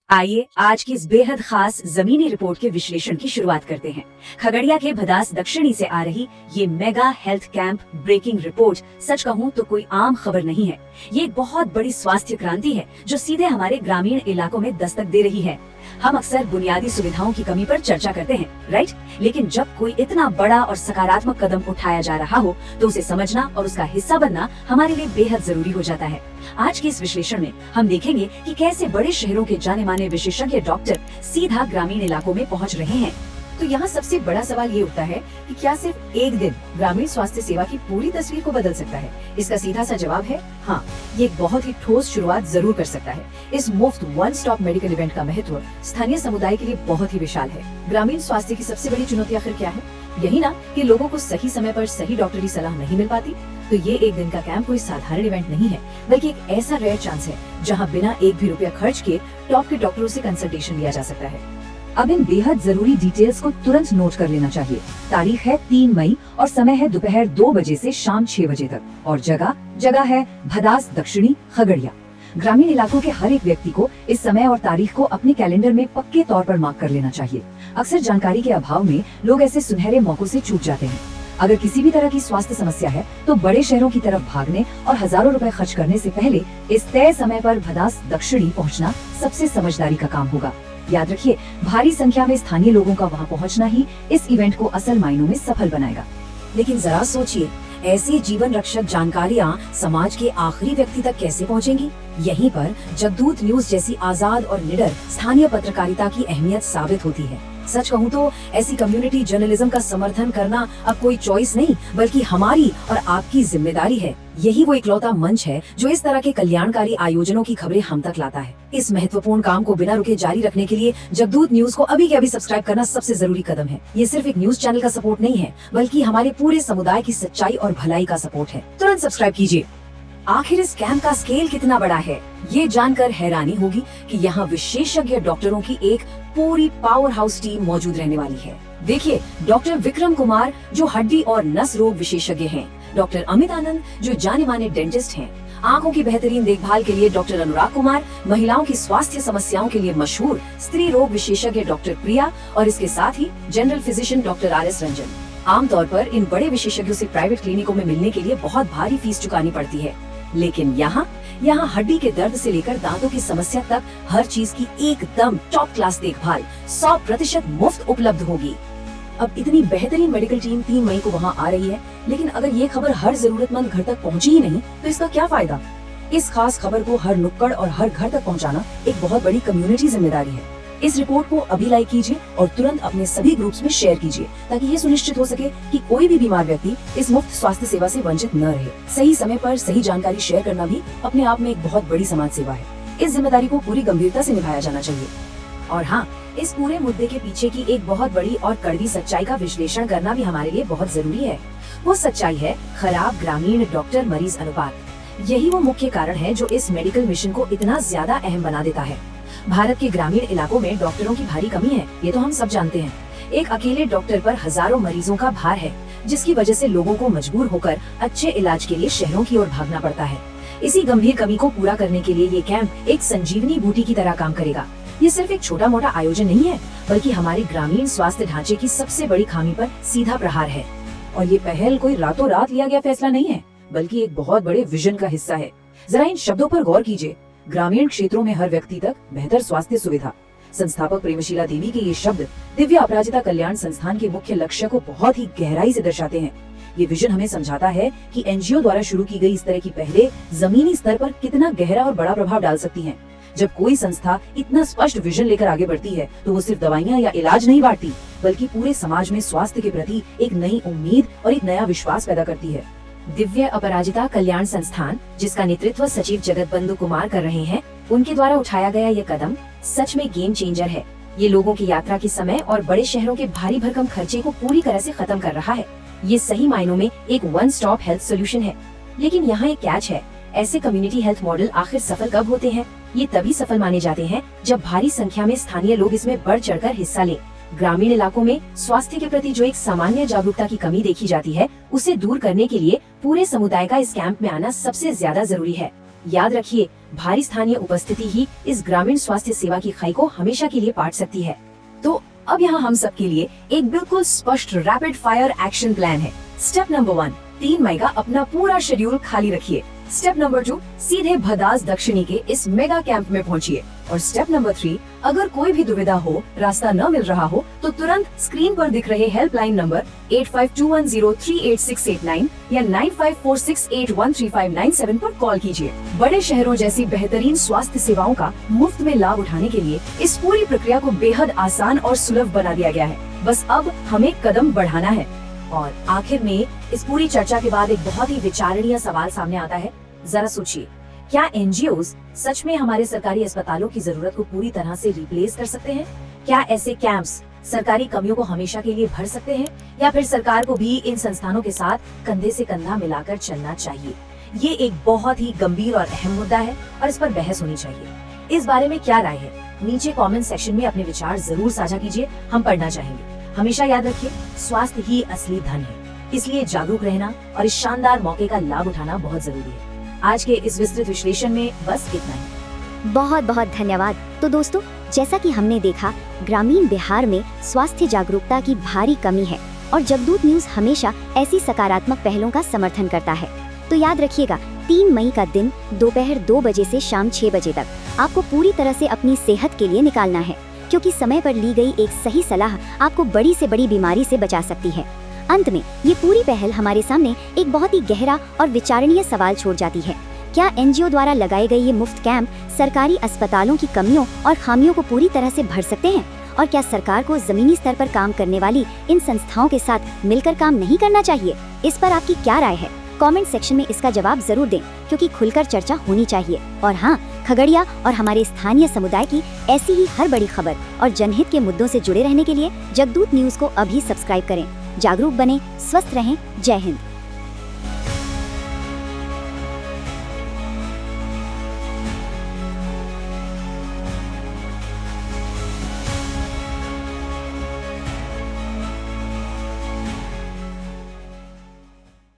आइए आज की इस बेहद खास जमीनी रिपोर्ट के विश्लेषण की शुरुआत करते हैं। खगड़िया के भदास दक्षिणी से आ रही ये mega health camp breaking report सच कहूँ तो कोई आम खबर नहीं है। ये एक बहुत बड़ी स्वास्थ्य क्रांति है जो सीधे हमारे ग्रामीण इलाकों में दस्तक दे रही है। हम अक्सर बुनियादी सुविधाओं की कमी पर चर्चा करते हैं, राइट? लेकिन जब कोई इतना बड़ा और सकारात्मक कदम उठाया जा रहा हो तो उसे समझना और उसका हिस्सा बनना हमारे लिए बेहद जरूरी हो जाता है। आज के इस विश्लेषण में हम देखेंगे कि कैसे बड़े शहरों के जाने माने विशेषज्ञ डॉक्टर सीधा ग्रामीण इलाकों में पहुंच रहे हैं। तो यहाँ सबसे बड़ा सवाल ये उठता है कि क्या सिर्फ एक दिन ग्रामीण स्वास्थ्य सेवा की पूरी तस्वीर को बदल सकता है? इसका सीधा सा जवाब है हाँ, ये एक बहुत ही ठोस शुरुआत जरूर कर सकता है। इस मुफ्त वन स्टॉप मेडिकल इवेंट का महत्व स्थानीय समुदाय के लिए बहुत ही विशाल है। ग्रामीण स्वास्थ्य की सबसे बड़ी चुनौती आखिर क्या है? यही ना कि लोगों को सही समय पर सही डॉक्टरी सलाह नहीं मिल पाती। तो ये एक दिन का कैंप कोई साधारण इवेंट नहीं है, बल्कि एक ऐसा रेयर चांस है जहाँ बिना एक भी रुपया खर्च किए टॉप के डॉक्टरों से कंसल्टेशन लिया जा सकता है। अब इन बेहद जरूरी डिटेल्स को तुरंत नोट कर लेना चाहिए। तारीख है 3 मई और समय है दोपहर 2 बजे से शाम 6 बजे तक और जगह है भदास दक्षिणी खगड़िया। ग्रामीण इलाकों के हर एक व्यक्ति को इस समय और तारीख को अपने कैलेंडर में पक्के तौर पर मार्क कर लेना चाहिए। अक्सर जानकारी के अभाव में लोग ऐसे सुनहरे मौकों से चूक जाते हैं। अगर किसी भी तरह की स्वास्थ्य समस्या है तो बड़े शहरों की तरफ भागने और हजारों रुपए खर्च करने से पहले इस तय समय पर भदास दक्षिणी पहुंचना सबसे समझदारी का काम होगा। याद रखिए, भारी संख्या में स्थानीय लोगों का वहां पहुंचना ही इस इवेंट को असल मायनों में सफल बनाएगा। लेकिन जरा सोचिए, ऐसी जीवन रक्षक जानकारियाँ समाज के आखिरी व्यक्ति तक कैसे पहुँचेंगी? यहीं पर जगदूत न्यूज जैसी आजाद और निडर स्थानीय पत्रकारिता की अहमियत साबित होती है। सच कहूँ तो ऐसी कम्युनिटी जर्नलिज्म का समर्थन करना अब कोई चॉइस नहीं, बल्कि हमारी और आपकी जिम्मेदारी है। यही वो इकलौता मंच है जो इस तरह के कल्याणकारी आयोजनों की खबरें हम तक लाता है। इस महत्वपूर्ण काम को बिना रुके जारी रखने के लिए जगदूत न्यूज को अभी के अभी सब्सक्राइब करना सबसे जरूरी कदम है। ये सिर्फ एक न्यूज चैनल का सपोर्ट नहीं है, बल्कि हमारे पूरे समुदाय की सच्चाई और भलाई का सपोर्ट है। तुरंत सब्सक्राइब कीजिए। आखिर इस कैंप का स्केल कितना बड़ा है, ये जानकर हैरानी होगी कि यहाँ विशेषज्ञ डॉक्टरों की एक पूरी पावर हाउस टीम मौजूद रहने वाली है। देखिए, डॉक्टर विक्रम कुमार जो हड्डी और नस रोग विशेषज्ञ हैं, डॉक्टर अमित आनंद जो जाने माने डेंटिस्ट हैं, आंखों की बेहतरीन देखभाल के लिए डॉक्टर अनुराग कुमार, महिलाओं की स्वास्थ्य समस्याओं के लिए मशहूर स्त्री रोग विशेषज्ञ डॉक्टर प्रिया और इसके साथ ही general physician doctor RS Ranjan. आमतौर पर इन बड़े विशेषज्ञों से प्राइवेट क्लिनिकों में मिलने के लिए बहुत भारी फीस चुकानी पड़ती है, लेकिन यहाँ हड्डी के दर्द से लेकर दांतों की समस्या तक हर चीज की एकदम टॉप क्लास देखभाल 100% मुफ्त उपलब्ध होगी। अब इतनी बेहतरीन मेडिकल टीम 3 मई को वहाँ आ रही है, लेकिन अगर ये खबर हर जरूरतमंद घर तक पहुँची ही नहीं तो इसका क्या फायदा? इस खास खबर को हर नुक्कड़ और हर घर तक पहुँचाना एक बहुत बड़ी कम्युनिटी जिम्मेदारी है। इस रिपोर्ट को अभी लाइक कीजिए और तुरंत अपने सभी ग्रुप्स में शेयर कीजिए, ताकि ये सुनिश्चित हो सके कि कोई भी बीमार व्यक्ति इस मुफ्त स्वास्थ्य सेवा से वंचित न रहे। सही समय पर सही जानकारी शेयर करना भी अपने आप में एक बहुत बड़ी समाज सेवा है। इस जिम्मेदारी को पूरी गंभीरता से निभाया जाना चाहिए। और हाँ, इस पूरे मुद्दे के पीछे की एक बहुत बड़ी और कड़वी सच्चाई का विश्लेषण करना भी हमारे लिए बहुत जरूरी है। वो सच्चाई है खराब ग्रामीण डॉक्टर मरीज अनुपात। यही वो मुख्य कारण है जो इस मेडिकल मिशन को इतना ज्यादा अहम बना देता है। भारत के ग्रामीण इलाकों में डॉक्टरों की भारी कमी है, ये तो हम सब जानते हैं। एक अकेले डॉक्टर पर हजारों मरीजों का भार है, जिसकी वजह से लोगों को मजबूर होकर अच्छे इलाज के लिए शहरों की ओर भागना पड़ता है। इसी गंभीर कमी को पूरा करने के लिए ये कैंप एक संजीवनी बूटी की तरह काम करेगा। ये सिर्फ एक छोटा मोटा आयोजन नहीं है, बल्कि हमारे ग्रामीण स्वास्थ्य ढांचे की सबसे बड़ी खामी पर सीधा प्रहार है। और ये पहल कोई रातों रात लिया गया फैसला नहीं है, बल्कि एक बहुत बड़े विजन का हिस्सा है। जरा इन शब्दों पर गौर कीजिए, ग्रामीण क्षेत्रों में हर व्यक्ति तक बेहतर स्वास्थ्य सुविधा। संस्थापक प्रेमशीला देवी के ये शब्द दिव्य अपराजिता कल्याण संस्थान के मुख्य लक्ष्य को बहुत ही गहराई से दर्शाते हैं। ये विजन हमें समझाता है कि NGO द्वारा शुरू की गई इस तरह की पहले जमीनी स्तर पर कितना गहरा और बड़ा प्रभाव डाल सकती हैं। जब कोई संस्था इतना स्पष्ट विजन लेकर आगे बढ़ती है तो वो सिर्फ दवाइयाँ या इलाज नहीं बांटती, बल्कि पूरे समाज में स्वास्थ्य के प्रति एक नई उम्मीद और एक नया विश्वास पैदा करती है। दिव्य अपराजिता कल्याण संस्थान, जिसका नेतृत्व सचिव जगत बंधु कुमार कर रहे हैं, उनके द्वारा उठाया गया ये कदम सच में गेम चेंजर है। ये लोगों की यात्रा के समय और बड़े शहरों के भारी भरकम खर्चे को पूरी तरह से खत्म कर रहा है। ये सही मायनों में एक वन स्टॉप हेल्थ सोल्यूशन है। लेकिन यहाँ एक कैच है, ऐसे कम्युनिटी हेल्थ मॉडल आखिर सफल कब होते हैं? ये तभी सफल माने जाते हैं जब भारी संख्या में स्थानीय लोग इसमें बढ़ चढ़कर हिस्सा लें। ग्रामीण इलाकों में स्वास्थ्य के प्रति जो एक सामान्य जागरूकता की कमी देखी जाती है, उसे दूर करने के लिए पूरे समुदाय का इस कैंप में आना सबसे ज्यादा जरूरी है। याद रखिए, भारी स्थानीय उपस्थिति ही इस ग्रामीण स्वास्थ्य सेवा की खाई को हमेशा के लिए पाट सकती है। तो अब यहाँ हम सबके लिए एक बिल्कुल स्पष्ट रैपिड फायर एक्शन प्लान है। स्टेप नंबर 1, 3 मई का अपना पूरा शेड्यूल खाली रखिए। स्टेप नंबर 2, सीधे भदास दक्षिणी के इस मेगा कैंप में पहुंचिए। और स्टेप नंबर 3, अगर कोई भी दुविधा हो, रास्ता न मिल रहा हो, तो तुरंत स्क्रीन पर दिख रहे हेल्पलाइन नंबर 8521038689 या 9546813597 पर कॉल कीजिए। बड़े शहरों जैसी बेहतरीन स्वास्थ्य सेवाओं का मुफ्त में लाभ उठाने के लिए इस पूरी प्रक्रिया को बेहद आसान और सुलभ बना दिया गया है। बस अब हमें कदम बढ़ाना है। और आखिर में इस पूरी चर्चा के बाद एक बहुत ही विचारणीय सवाल सामने आता है। जरा सोचिए, क्या एनजीओज सच में हमारे सरकारी अस्पतालों की जरूरत को पूरी तरह से रिप्लेस कर सकते हैं? क्या ऐसे कैंप्स सरकारी कमियों को हमेशा के लिए भर सकते हैं, या फिर सरकार को भी इन संस्थानों के साथ कंधे से कंधा मिलाकर चलना चाहिए? ये एक बहुत ही गंभीर और अहम मुद्दा है और इस पर बहस होनी चाहिए। इस बारे में क्या राय है? नीचे कमेंट सेक्शन में अपने विचार जरूर साझा कीजिए, हम पढ़ना चाहेंगे। हमेशा याद रखिए, स्वास्थ्य ही असली धन है, इसलिए जागरूक रहना और इस शानदार मौके का लाभ उठाना बहुत जरूरी है। आज के इस विस्तृत विश्लेषण में बस इतना ही। बहुत बहुत धन्यवाद। तो दोस्तों, जैसा कि हमने देखा, ग्रामीण बिहार में स्वास्थ्य जागरूकता की भारी कमी है और जगदूत न्यूज हमेशा ऐसी सकारात्मक पहलों का समर्थन करता है। तो याद रखिएगा, 3 मई का दिन दोपहर 2 बजे से शाम 6 बजे तक आपको पूरी तरह से अपनी सेहत के लिए निकालना है, क्योंकि समय पर ली गई एक सही सलाह आपको बड़ी से बड़ी बीमारी से बचा सकती है। अंत में ये पूरी पहल हमारे सामने एक बहुत ही गहरा और विचारणीय सवाल छोड़ जाती है। क्या एनजीओ द्वारा लगाए गए ये मुफ्त कैंप सरकारी अस्पतालों की कमियों और खामियों को पूरी तरह से भर सकते हैं? और क्या सरकार को जमीनी स्तर पर काम करने वाली इन संस्थाओं के साथ मिलकर काम नहीं करना चाहिए? इस पर आपकी क्या राय है? कमेंट सेक्शन में इसका जवाब जरूर दें, क्योंकि खुलकर चर्चा होनी चाहिए। और हाँ, खगड़िया और हमारे स्थानीय समुदाय की ऐसी ही हर बड़ी खबर और जनहित के मुद्दों से जुड़े रहने के लिए जगदूत न्यूज को अभी सब्सक्राइब करें। जागरूक बने, स्वस्थ रहें। जय हिंद।